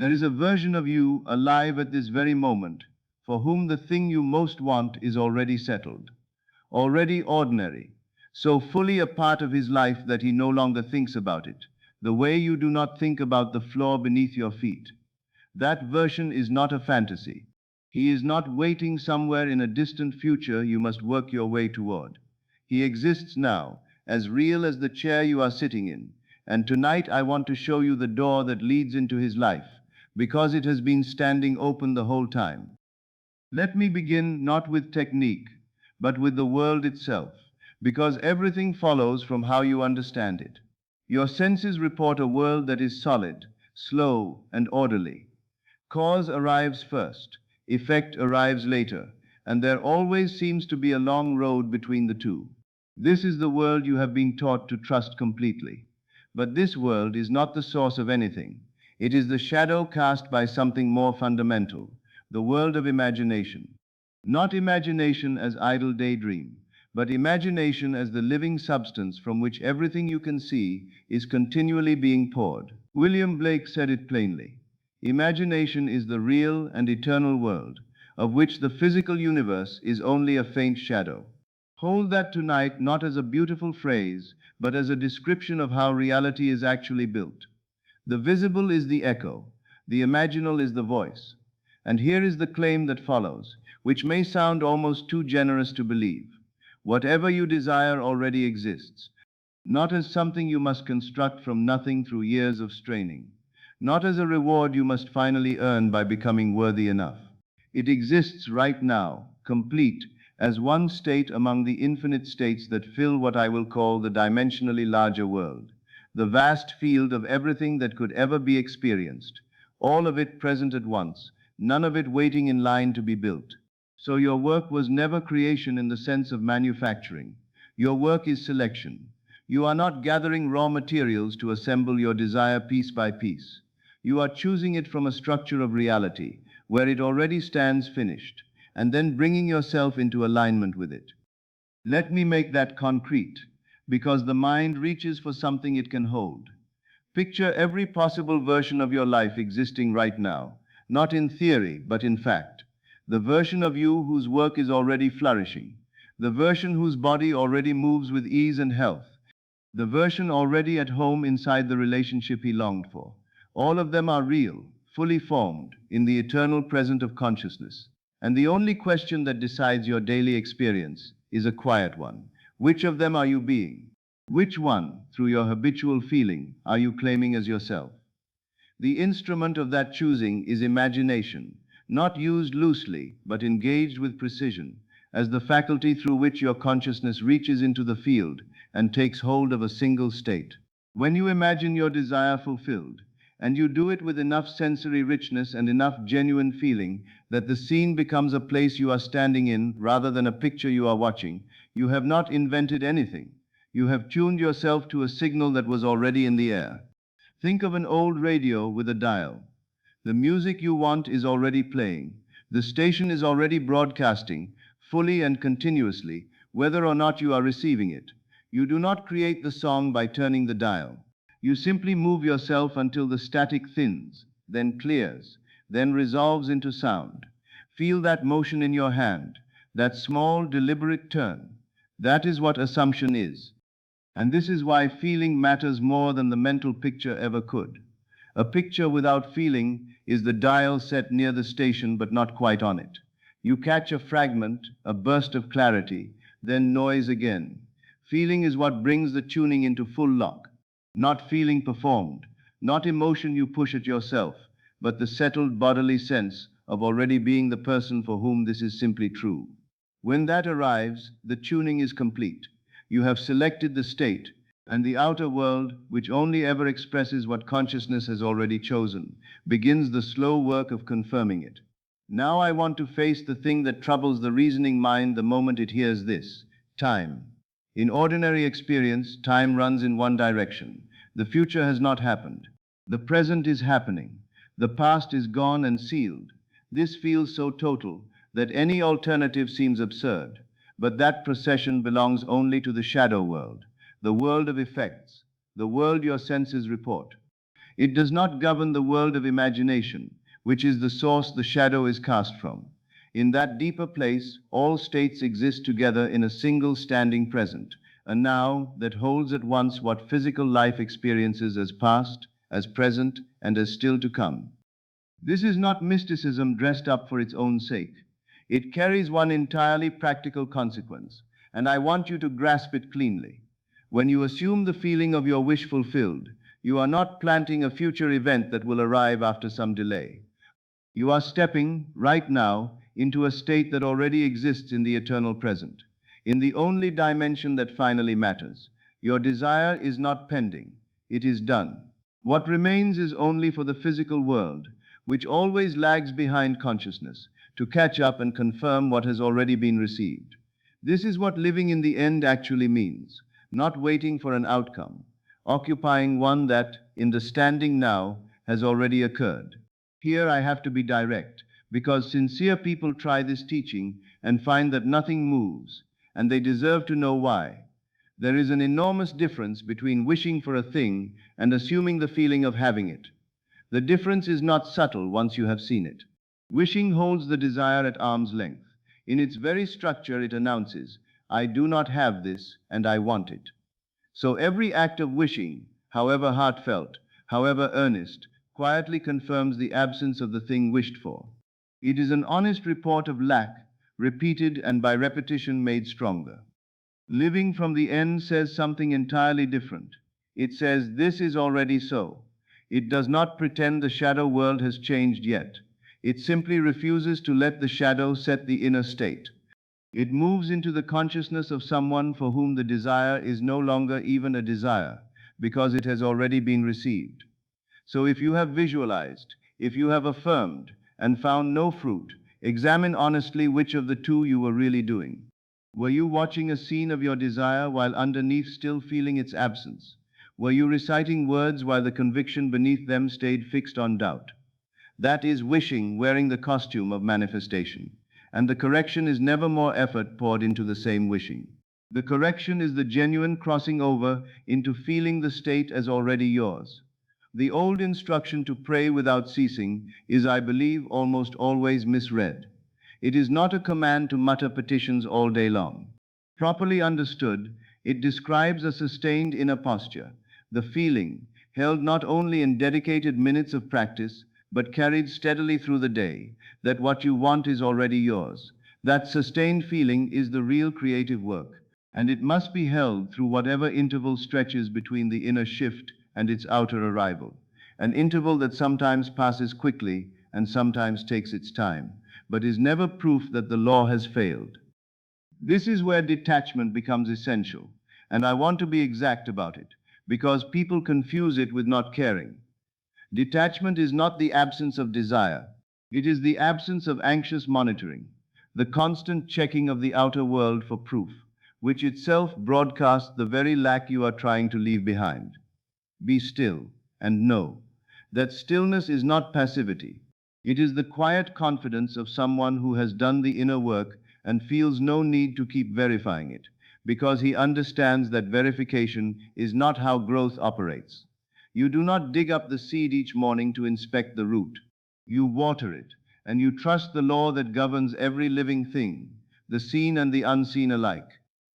There is a version of you alive at this very moment, for whom the thing you most want is already settled, already ordinary, so fully a part of his life that he no longer thinks about it, the way you do not think about the floor beneath your feet. That version is not a fantasy. He is not waiting somewhere in a distant future you must work your way toward. He exists now, as real as the chair you are sitting in, and tonight I want to show you the door that leads into his life, because it has been standing open the whole time. Let me begin not with technique, but with the world itself, because everything follows from how you understand it. Your senses report a world that is solid, slow, and orderly. Cause arrives first, effect arrives later, and there always seems to be a long road between the two. This is the world you have been taught to trust completely. But this world is not the source of anything. It is the shadow cast by something more fundamental, the world of imagination. Not imagination as idle daydream, but imagination as the living substance from which everything you can see is continually being poured. William Blake said it plainly. Imagination is the real and eternal world, of which the physical universe is only a faint shadow. Hold that tonight not as a beautiful phrase, but as a description of how reality is actually built. The visible is the echo, the imaginal is the voice. And here is the claim that follows, which may sound almost too generous to believe. Whatever you desire already exists, not as something you must construct from nothing through years of straining, not as a reward you must finally earn by becoming worthy enough. It exists right now, complete, as one state among the infinite states that fill what I will call the dimensionally larger world, the vast field of everything that could ever be experienced, all of it present at once, none of it waiting in line to be built. So your work was never creation in the sense of manufacturing. Your work is selection. You are not gathering raw materials to assemble your desire piece by piece. You are choosing it from a structure of reality, where it already stands finished, and then bringing yourself into alignment with it. Let me make that concrete, because the mind reaches for something it can hold. Picture every possible version of your life existing right now, not in theory, but in fact. The version of you whose work is already flourishing, the version whose body already moves with ease and health, the version already at home inside the relationship he longed for. All of them are real, fully formed, in the eternal present of consciousness. And the only question that decides your daily experience is a quiet one. Which of them are you being? Which one, through your habitual feeling, are you claiming as yourself? The instrument of that choosing is imagination, not used loosely, but engaged with precision, as the faculty through which your consciousness reaches into the field and takes hold of a single state. When you imagine your desire fulfilled, and you do it with enough sensory richness and enough genuine feeling that the scene becomes a place you are standing in rather than a picture you are watching, you have not invented anything. You have tuned yourself to a signal that was already in the air. Think of an old radio with a dial. The music you want is already playing. The station is already broadcasting, fully and continuously, whether or not you are receiving it. You do not create the song by turning the dial. You simply move yourself until the static thins, then clears, then resolves into sound. Feel that motion in your hand, that small, deliberate turn. That is what assumption is. And this is why feeling matters more than the mental picture ever could. A picture without feeling is the dial set near the station but not quite on it. You catch a fragment, a burst of clarity, then noise again. Feeling is what brings the tuning into full lock. Not feeling performed, not emotion you push at yourself, but the settled bodily sense of already being the person for whom this is simply true. When that arrives, the tuning is complete. You have selected the state, and the outer world, which only ever expresses what consciousness has already chosen, begins the slow work of confirming it. Now I want to face the thing that troubles the reasoning mind the moment it hears this: time. In ordinary experience, time runs in one direction. The future has not happened. The present is happening. The past is gone and sealed. This feels so total that any alternative seems absurd. But that procession belongs only to the shadow world, the world of effects, the world your senses report. It does not govern the world of imagination, which is the source the shadow is cast from. In that deeper place, all states exist together in a single standing present, a now that holds at once what physical life experiences as past, as present, and as still to come. This is not mysticism dressed up for its own sake. It carries one entirely practical consequence, and I want you to grasp it cleanly. When you assume the feeling of your wish fulfilled, you are not planting a future event that will arrive after some delay. You are stepping, right now, into a state that already exists in the eternal present, in the only dimension that finally matters. Your desire is not pending, it is done. What remains is only for the physical world, which always lags behind consciousness, to catch up and confirm what has already been received. This is what living in the end actually means, not waiting for an outcome, occupying one that, in the standing now, has already occurred. Here I have to be direct, because sincere people try this teaching and find that nothing moves, and they deserve to know why. There is an enormous difference between wishing for a thing and assuming the feeling of having it. The difference is not subtle once you have seen it. Wishing holds the desire at arm's length. In its very structure, it announces, I do not have this, and I want it. So every act of wishing, however heartfelt, however earnest, quietly confirms the absence of the thing wished for. It is an honest report of lack, repeated and by repetition made stronger. Living from the end says something entirely different. It says, this is already so. It does not pretend the shadow world has changed yet. It simply refuses to let the shadow set the inner state. It moves into the consciousness of someone for whom the desire is no longer even a desire, because it has already been received. So if you have visualized, if you have affirmed, and found no fruit, examine honestly which of the two you were really doing. Were you watching a scene of your desire while underneath still feeling its absence? Were you reciting words while the conviction beneath them stayed fixed on doubt? That is wishing wearing the costume of manifestation. And the correction is never more effort poured into the same wishing. The correction is the genuine crossing over into feeling the state as already yours. The old instruction to pray without ceasing is, I believe, almost always misread. It is not a command to mutter petitions all day long. Properly understood, it describes a sustained inner posture, the feeling, held not only in dedicated minutes of practice, but carried steadily through the day, that what you want is already yours. That sustained feeling is the real creative work, and it must be held through whatever interval stretches between the inner shift and its outer arrival, an interval that sometimes passes quickly and sometimes takes its time, but is never proof that the law has failed. This is where detachment becomes essential, and I want to be exact about it, because people confuse it with not caring. Detachment is not the absence of desire, it is the absence of anxious monitoring, the constant checking of the outer world for proof, which itself broadcasts the very lack you are trying to leave behind. Be still and know that stillness is not passivity. It is the quiet confidence of someone who has done the inner work and feels no need to keep verifying it, because he understands that verification is not how growth operates. You do not dig up the seed each morning to inspect the root. You water it, and you trust the law that governs every living thing, the seen and the unseen alike.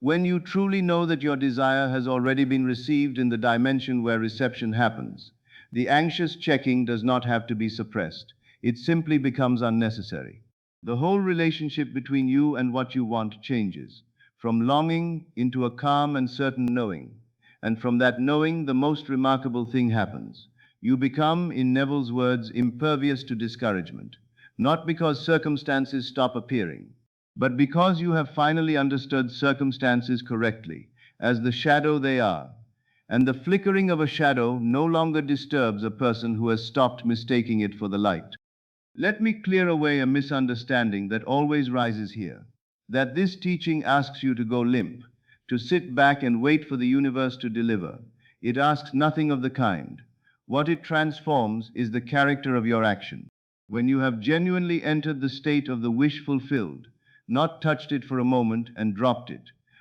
When you truly know that your desire has already been received in the dimension where reception happens, the anxious checking does not have to be suppressed. It simply becomes unnecessary. The whole relationship between you and what you want changes, from longing into a calm and certain knowing. And from that knowing, the most remarkable thing happens. You become, in Neville's words, impervious to discouragement, not because circumstances stop appearing, but because you have finally understood circumstances correctly, as the shadow they are. And the flickering of a shadow no longer disturbs a person who has stopped mistaking it for the light. Let me clear away a misunderstanding that always rises here, that this teaching asks you to go limp, to sit back and wait for the universe to deliver. It asks nothing of the kind. What it transforms is the character of your action. When you have genuinely entered the state of the wish fulfilled, not touched it for a moment and dropped it,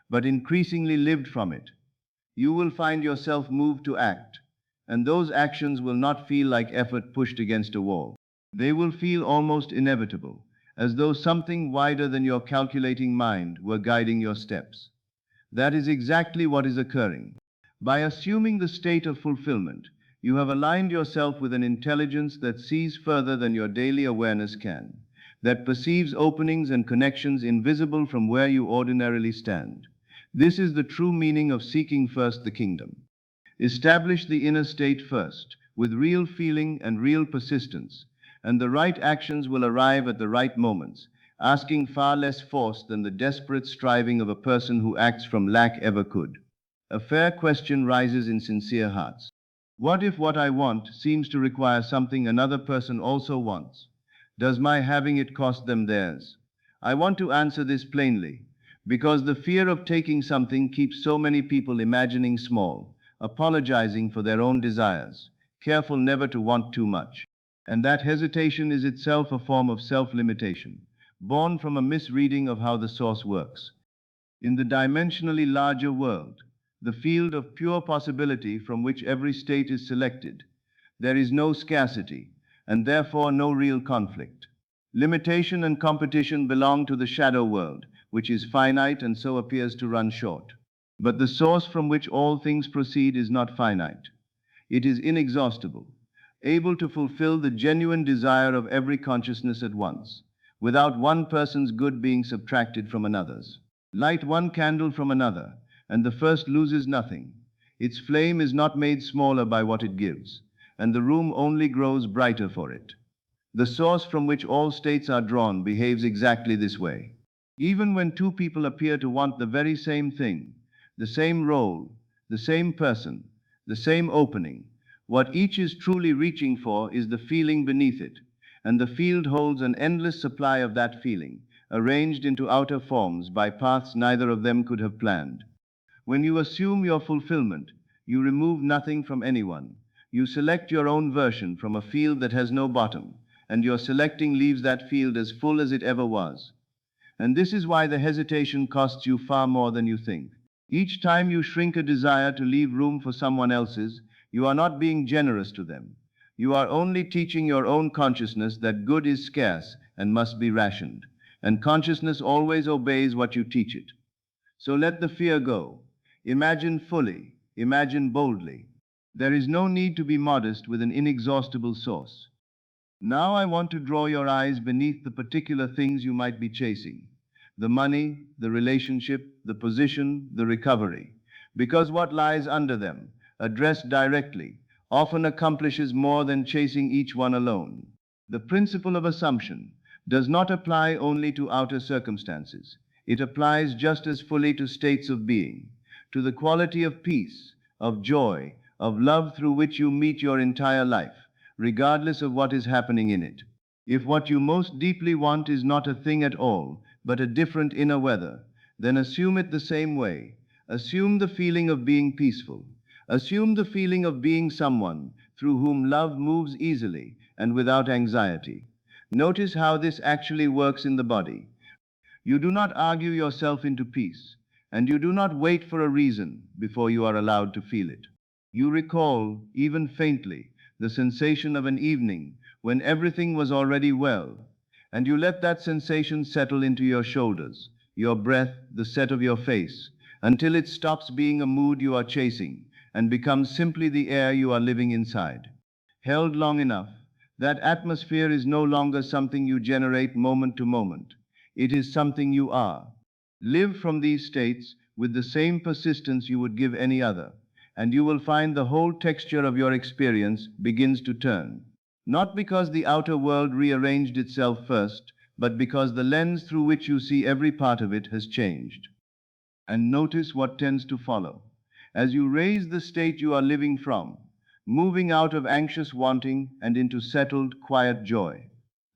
but increasingly lived from it, you will find yourself moved to act. and those actions will not feel like effort pushed against a wall. They will feel almost inevitable, as though something wider than your calculating mind were guiding your steps. That is exactly what is occurring. By assuming the state of fulfillment, you have aligned yourself with an intelligence that sees further than your daily awareness can, that perceives openings and connections invisible from where you ordinarily stand. This is the true meaning of seeking first the kingdom. Establish the inner state first, with real feeling and real persistence, and the right actions will arrive at the right moments, asking far less force than the desperate striving of a person who acts from lack ever could. A fair question rises in sincere hearts. What if what I want seems to require something another person also wants? Does my having it cost them theirs? I want to answer this plainly, because the fear of taking something keeps so many people imagining small, apologizing for their own desires, careful never to want too much. And that hesitation is itself a form of self-limitation, born from a misreading of how the source works. In the dimensionally larger world, the field of pure possibility from which every state is selected, there is no scarcity, and therefore no real conflict. Limitation and competition belong to the shadow world, which is finite and so appears to run short. But the source from which all things proceed is not finite. It is inexhaustible, able to fulfill the genuine desire of every consciousness at once, without one person's good being subtracted from another's. Light one candle from another, and the first loses nothing. Its flame is not made smaller by what it gives, and the room only grows brighter for it. The source from which all states are drawn behaves exactly this way. Even when two people appear to want the very same thing, the same role, the same person, the same opening, what each is truly reaching for is the feeling beneath it, and the field holds an endless supply of that feeling, arranged into outer forms by paths neither of them could have planned. When you assume your fulfillment, you remove nothing from anyone. You select your own version from a field that has no bottom, and your selecting leaves that field as full as it ever was. And this is why the hesitation costs you far more than you think. Each time you shrink a desire to leave room for someone else's, you are not being generous to them. You are only teaching your own consciousness that good is scarce and must be rationed, and consciousness always obeys what you teach it. So let the fear go. Imagine fully, imagine boldly. There is no need to be modest with an inexhaustible source. Now I want to draw your eyes beneath the particular things you might be chasing: the money, the relationship, the position, the recovery. Because what lies under them, addressed directly, often accomplishes more than chasing each one alone. The principle of assumption does not apply only to outer circumstances. It applies just as fully to states of being, to the quality of peace, of joy, of love through which you meet your entire life, regardless of what is happening in it. If what you most deeply want is not a thing at all, but a different inner weather, then assume it the same way. Assume the feeling of being peaceful. Assume the feeling of being someone through whom love moves easily and without anxiety. Notice how this actually works in the body. You do not argue yourself into peace, and you do not wait for a reason before you are allowed to feel it. You recall, even faintly, the sensation of an evening when everything was already well, and you let that sensation settle into your shoulders, your breath, the set of your face, until it stops being a mood you are chasing and becomes simply the air you are living inside. Held long enough, that atmosphere is no longer something you generate moment to moment. It is something you are. Live from these states with the same persistence you would give any other, and you will find the whole texture of your experience begins to turn. Not because the outer world rearranged itself first, but because the lens through which you see every part of it has changed. And notice what tends to follow. As you raise the state you are living from, moving out of anxious wanting and into settled, quiet joy,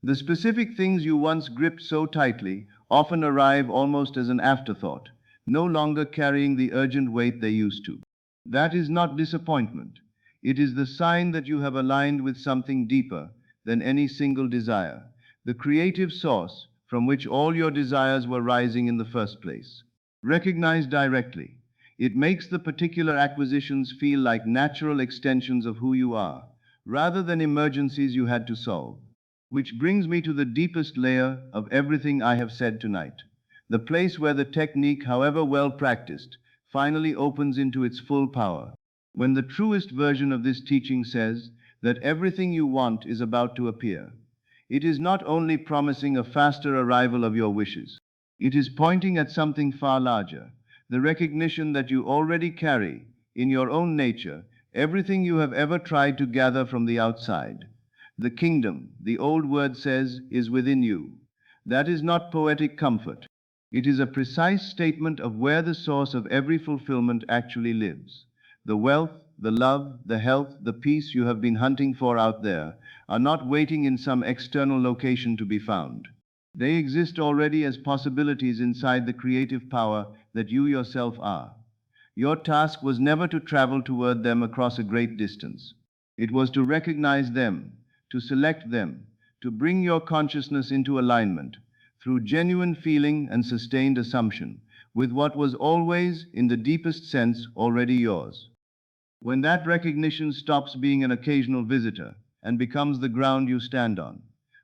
the specific things you once gripped so tightly often arrive almost as an afterthought, no longer carrying the urgent weight they used to. That is not disappointment. It is the sign that you have aligned with something deeper than any single desire, the creative source from which all your desires were rising in the first place. Recognize directly. It makes the particular acquisitions feel like natural extensions of who you are, rather than emergencies you had to solve. Which brings me to the deepest layer of everything I have said tonight, the place where the technique, however well practiced, finally opens into its full power. When the truest version of this teaching says that everything you want is about to appear, it is not only promising a faster arrival of your wishes, it is pointing at something far larger, the recognition that you already carry, in your own nature, everything you have ever tried to gather from the outside. The kingdom, the old word says, is within you. That is not poetic comfort. It is a precise statement of where the source of every fulfillment actually lives. The wealth, the love, the health, the peace you have been hunting for out there are not waiting in some external location to be found. They exist already as possibilities inside the creative power that you yourself are. Your task was never to travel toward them across a great distance. It was to recognize them, to select them, to bring your consciousness into alignment, through genuine feeling and sustained assumption, with what was always, in the deepest sense, already yours. When that recognition stops being an occasional visitor and becomes the ground you stand on,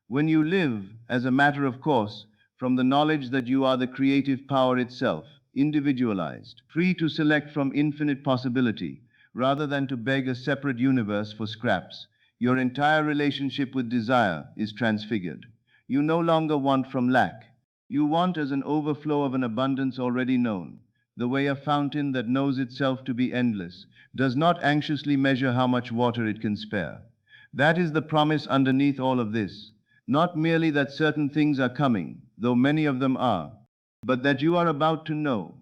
when you live, as a matter of course, from the knowledge that you are the creative power itself, individualized, free to select from infinite possibility, rather than to beg a separate universe for scraps, your entire relationship with desire is transfigured. You no longer want from lack. You want as an overflow of an abundance already known, the way a fountain that knows itself to be endless does not anxiously measure how much water it can spare. That is the promise underneath all of this. Not merely that certain things are coming, though many of them are, but that you are about to know,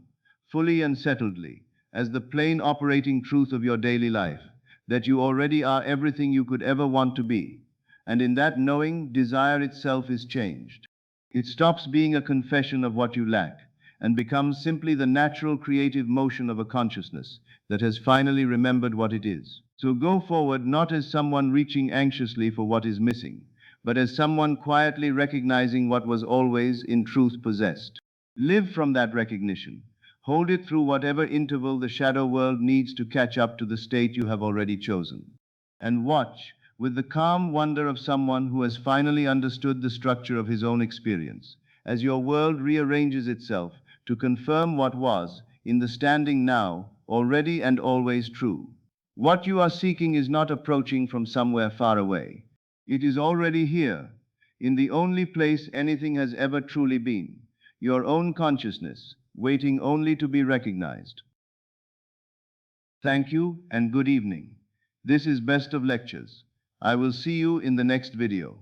fully and settledly, as the plain operating truth of your daily life, that you already are everything you could ever want to be. And in that knowing, desire itself is changed. It stops being a confession of what you lack and becomes simply the natural creative motion of a consciousness that has finally remembered what it is. So go forward not as someone reaching anxiously for what is missing, but as someone quietly recognizing what was always in truth possessed. Live from that recognition. Hold it through whatever interval the shadow world needs to catch up to the state you have already chosen. And watch, with the calm wonder of someone who has finally understood the structure of his own experience, as your world rearranges itself to confirm what was, in the standing now, already and always true. What you are seeking is not approaching from somewhere far away. It is already here, in the only place anything has ever truly been, your own consciousness, waiting only to be recognized. Thank you and good evening. This is Best of Lectures. I will see you in the next video.